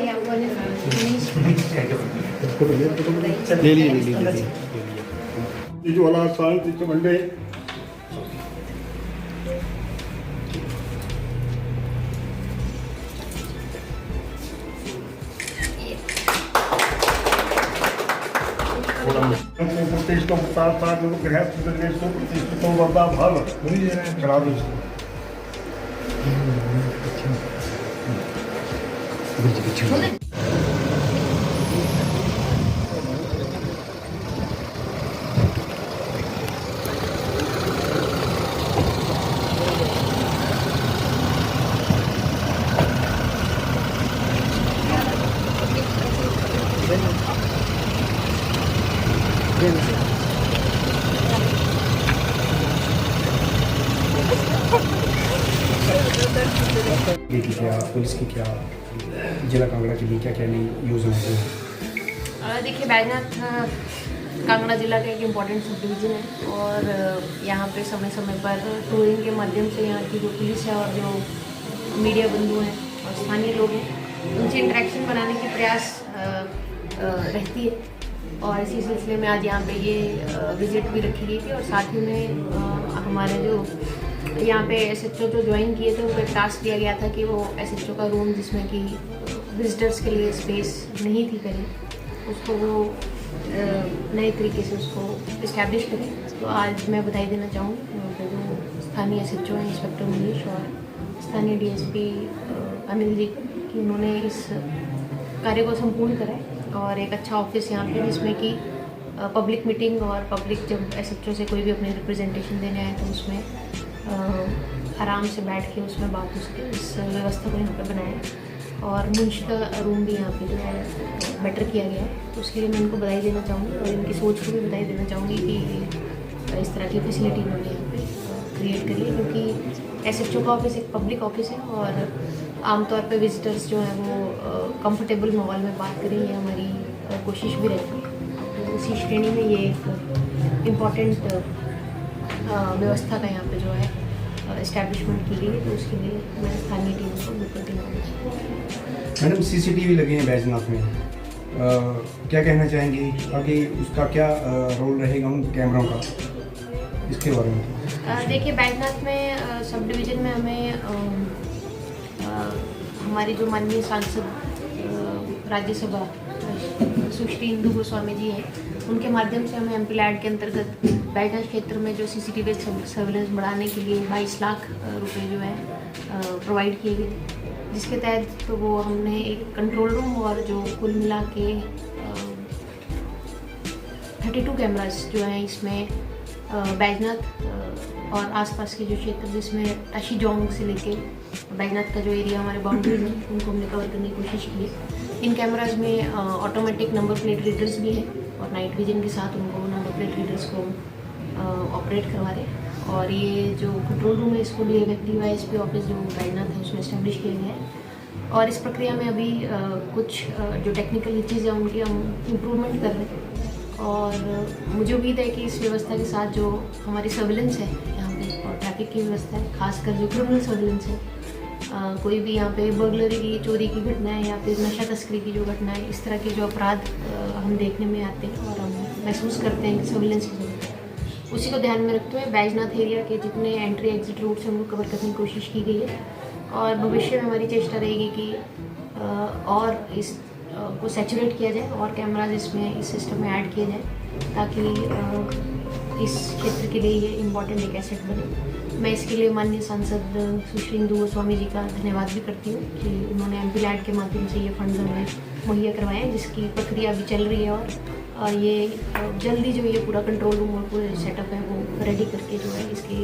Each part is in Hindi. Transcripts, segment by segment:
आइए आपको ले लीजिए तिजोला स्थान तिजमंडे प्रतिष्ठित प्रतिष्ठित वर्दा भाव चढ़ा दो की क्या पुलिस की क्या जिला कांगड़ा के लिए क्या क्या नई योजना है? देखिए बैजनाथ कांगड़ा जिला का एक इम्पॉर्टेंट सब डिवीज़न है और यहाँ पे समय समय पर टूरिंग के माध्यम से यहाँ की जो पुलिस है और जो मीडिया बंधु हैं और स्थानीय लोग हैं उनसे इंटरेक्शन बनाने की प्रयास रहती है। और इसी सिलसिले में आज यहाँ पे ये विजिट भी रखी गई थी और साथ ही में हमारे जो यहाँ पे SHO जो ज्वाइन किए थे उनको एक टास्क दिया गया था कि वो SHO का रूम जिसमें कि विजिटर्स के लिए स्पेस नहीं थी पहले उसको वो नए तरीके से उसको इस्टेब्लिश करें। तो आज मैं बधाई देना चाहूँगी जो स्थानीय SHO हैं इंस्पेक्टर मनीष और स्थानीय DSP अनिल जी कि उन्होंने इस कार्य को संपूर्ण करा और एक अच्छा ऑफिस यहाँ पे जिसमें कि पब्लिक मीटिंग और पब्लिक जब SHO से कोई भी अपने रिप्रेजेंटेशन देने आए तो उसमें आराम से बैठ के उसमें बात हो सके इस व्यवस्था को यहाँ पे बनाया और मुंशी का रूम भी यहाँ पे जो है बेटर किया गया है। तो उसके लिए मैं इनको बधाई देना चाहूँगी और इनकी सोच को भी बधाई देना चाहूँगी कि इस तरह की फैसिलिटी इन्होंने यहाँ पे क्रिएट करी है क्योंकि SHO का ऑफिस एक पब्लिक ऑफिस है और आमतौर पे विजिटर्स जो हैं वो कंफर्टेबल माहौल में बात करें ये हमारी कोशिश भी रहती है। तो उसी श्रेणी में ये एक इम्पॉर्टेंट व्यवस्था का यहाँ पे जो है इस्टेब्लिशमेंट की गई है। तो उसके लिए मैं स्थानीय टीम को बिल्कुल धन्यवाद। मैडम CCTV लगे हैं बैजनाथ में, क्या कहना चाहेंगी आगे उसका क्या रोल रहेगा उन कैमरों का, इसके बारे में? देखिए बैजनाथ में सब डिवीज़न में हमें हमारी जो माननीय सांसद राज्यसभा सुश्री इंदु गोस्वामी जी हैं उनके माध्यम से हमें MP लैड के अंतर्गत बैजनाथ क्षेत्र में जो CCTV सर्विलेंस बढ़ाने के लिए 22 लाख रुपए जो है प्रोवाइड किए गए जिसके तहत तो वो हमने एक कंट्रोल रूम और जो कुल मिला के 32 कैमरास जो हैं इसमें बैजनाथ और आसपास के जो क्षेत्र जिसमें टाशीजोंग से लेके बैजनाथ का जो एरिया हमारे बाउंड्रीज हैं उनको हमने कवर करने की कोशिश की है। इन कैमराज में ऑटोमेटिक नंबर प्लेट रीडर्स भी हैं और नाइट विजन के साथ उनको नंबर प्लेट रीडर्स को ऑपरेट करवा रहे हैं और ये जो कंट्रोल रूम है इसको भी DYSP ऑफिस जो बैजनाथ है उसमें इस्टेब्लिश किया गया है और इस प्रक्रिया में अभी कुछ जो टेक्निकल चीज़ है उनकी हम इम्प्रूवमेंट कर रहे हैं और मुझे उम्मीद है कि इस व्यवस्था के साथ जो हमारी सर्विलेंस है यहाँ पे और ट्रैफिक की व्यवस्था है खासकर जो क्रिमिनल सर्विलेंस है कोई भी यहाँ पे बर्गलरी की चोरी की घटना है या फिर नशा तस्करी की जो घटना है इस तरह के जो अपराध हम देखने में आते हैं और हम महसूस करते हैं कि सर्विलेंस की जरूरत है उसी को ध्यान में रखते हुए बैजनाथ एरिया के जितने एंट्री एग्जिट रूट्स हैं उनको कवर करने की कोशिश की गई है और भविष्य में हमारी चेष्टा रहेगी कि और इस को सैचुरेट किया जाए और कैमराज इसमें इस सिस्टम में ऐड किए जाए ताकि इस क्षेत्र के लिए ये इम्पॉर्टेंट एक एसेट बने। मैं इसके लिए माननीय सांसद सुश्री इंदु गोस्वामी जी का धन्यवाद भी करती हूँ कि उन्होंने MP लैड के माध्यम से ये फंड्स हमें मुहैया करवाए हैं जिसकी प्रक्रिया अभी चल रही है और ये जल्दी जो ये पूरा कंट्रोल रूम और पूरे सेटअप है वो रेडी करके जो है इसकी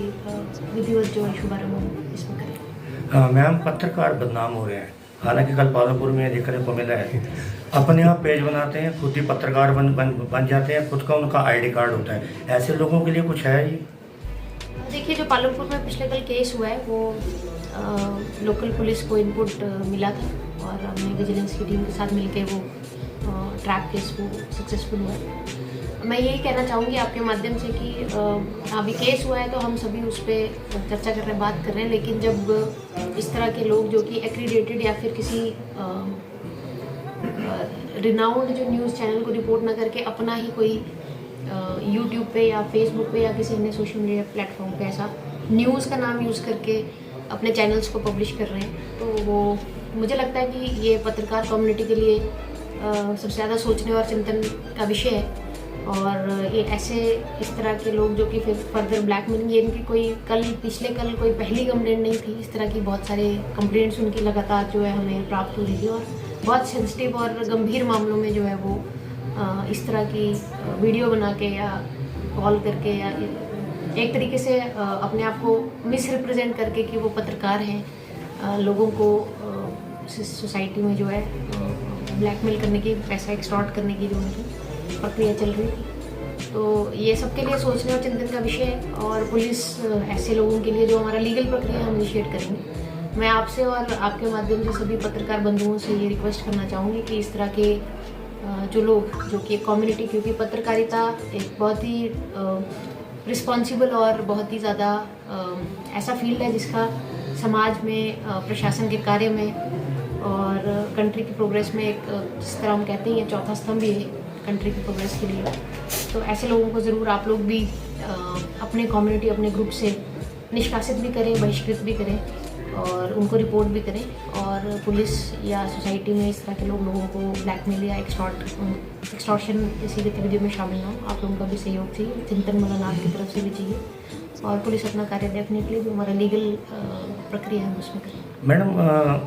विधिवत जो है शुभारम्भ हम इसमें करें। मैम पत्रकार बदनाम हो रहे हैं, हालांकि कल पालमपुर में देखने को मिला है अपने यहाँ पेज बनाते हैं खुद ही पत्रकार बन जाते हैं, खुद का उनका ID कार्ड होता है, ऐसे लोगों के लिए कुछ है ये? देखिए जो पालमपुर में पिछले कल केस हुआ है वो लोकल पुलिस को इनपुट मिला था और हमने विजिलेंस की टीम के साथ मिलकर वो ट्रैप केस को सक्सेसफुल हुआ है। मैं यही कहना चाहूँगी आपके माध्यम से कि अभी केस हुआ है तो हम सभी उस पर चर्चा कर रहे हैं, बात कर रहे हैं, लेकिन जब इस तरह के लोग जो कि एक्रीडेटेड या फिर किसी रिनाउंड जो न्यूज़ चैनल को रिपोर्ट ना करके अपना ही कोई यूट्यूब पे या फेसबुक पे या किसी अन्य सोशल मीडिया प्लेटफॉर्म पे ऐसा न्यूज़ का नाम यूज़ करके अपने चैनल्स को पब्लिश कर रहे हैं, तो वो मुझे लगता है कि ये पत्रकार कम्युनिटी के लिए सबसे ज़्यादा सोचने और चिंतन का विषय है। और ये ऐसे इस तरह के लोग जो कि फिर फर्दर ब्लैकमेलिंग, ये इनकी कोई पिछले कल कोई पहली कंप्लेंट नहीं थी, इस तरह की बहुत सारे कंप्लेंट्स उनकी लगातार जो है हमें प्राप्त हो रही थी, और बहुत सेंसिटिव और गंभीर मामलों में जो है वो इस तरह की वीडियो बना के या कॉल करके या एक तरीके से अपने आप को मिस रिप्रेजेंट करके कि वो पत्रकार हैं, लोगों को सोसाइटी में जो है ब्लैकमेल करने की, पैसा एक्सटॉर्ट करने की जो उनकी प्रक्रिया चल रही थी। तो ये सबके लिए सोचने और चिंतन का विषय है, और पुलिस ऐसे लोगों के लिए जो हमारा लीगल प्रक्रिया हम इनिशिएट करेंगे। मैं आपसे और आपके माध्यम से सभी पत्रकार बंधुओं से ये रिक्वेस्ट करना चाहूँगी कि इस तरह के जो लोग, जो कि कम्युनिटी, क्योंकि पत्रकारिता एक बहुत ही रिस्पॉन्सिबल और बहुत ही ज़्यादा ऐसा फील्ड है जिसका समाज में, प्रशासन के कार्य में और कंट्री की प्रोग्रेस में एक, जिस तरह हम कहते हैं, चौथा स्तंभ भी है कंट्री की प्रोग्रेस के लिए। तो ऐसे लोगों को ज़रूर आप लोग भी अपने कम्युनिटी, अपने ग्रुप से निष्कासित भी करें, बहिष्कृत भी करें और उनको रिपोर्ट भी करें। और पुलिस या सोसाइटी में इस तरह के लोगों को ब्लैकमेल या एक्सटॉर्शन जैसी गतिविधियों में शामिल ना हो। आप लोगों का भी सहयोग चाहिए, चिंतन मनन आपकी तरफ से भी चाहिए, और पुलिस अपना कार्य डेफिनेटली जो हमारा लीगल प्रक्रिया है उसमें करें। मैडम,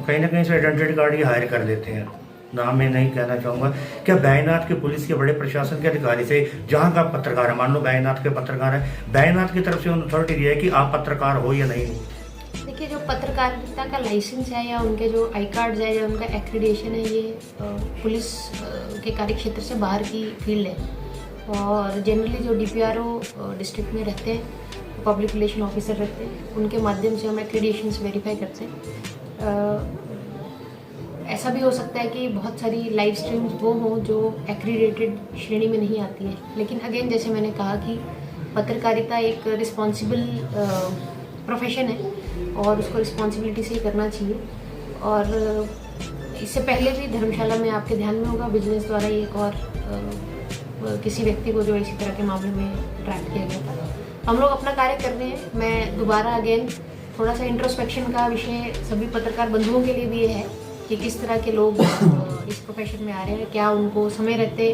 कहीं ना कहीं से आइडेंटिटी कार्ड ही हायर कर लेते हैं, नाम मैं नहीं कहना चाहूँगा। क्या बैजनाथ के पुलिस के बड़े प्रशासन के अधिकारी से, जहाँ का पत्रकार है, मान लो बैजनाथ के पत्रकार है, बैजनाथ की तरफ से उन्हें अथॉरिटी दिया है कि आप पत्रकार हो या नहीं? देखिए, जो पत्रकारिता का लाइसेंस है या उनके जो आई कार्ड्स है या उनका एक्रीडेशन है, ये पुलिस के कार्य क्षेत्र से बाहर की फील्ड है। और जनरली जो DPRO डिस्ट्रिक्ट में रहते हैं, पब्लिक रिलेशन ऑफिसर रहते हैं, उनके माध्यम से हम एक्रीडेशंस वेरीफाई करते हैं। ऐसा भी हो सकता है कि बहुत सारी लाइव स्ट्रीम्स वो हों जो एक्रीडेटेड श्रेणी में नहीं आती है, लेकिन अगेन जैसे मैंने कहा कि पत्रकारिता एक रिस्पॉन्सिबल प्रोफेशन है और उसको रिस्पॉन्सिबिलिटी से ही करना चाहिए। और इससे पहले भी धर्मशाला में आपके ध्यान में होगा, बिजनेस द्वारा एक और किसी व्यक्ति को जो इसी तरह के मामले में ट्रैक किया गया था। हम लोग अपना कार्य कर रहे हैं। मैं दोबारा अगेन थोड़ा सा इंट्रोस्पेक्शन का विषय सभी पत्रकार बंधुओं के लिए भी ये है कि किस तरह के लोग इस प्रोफेशन में आ रहे हैं, क्या उनको समय रहते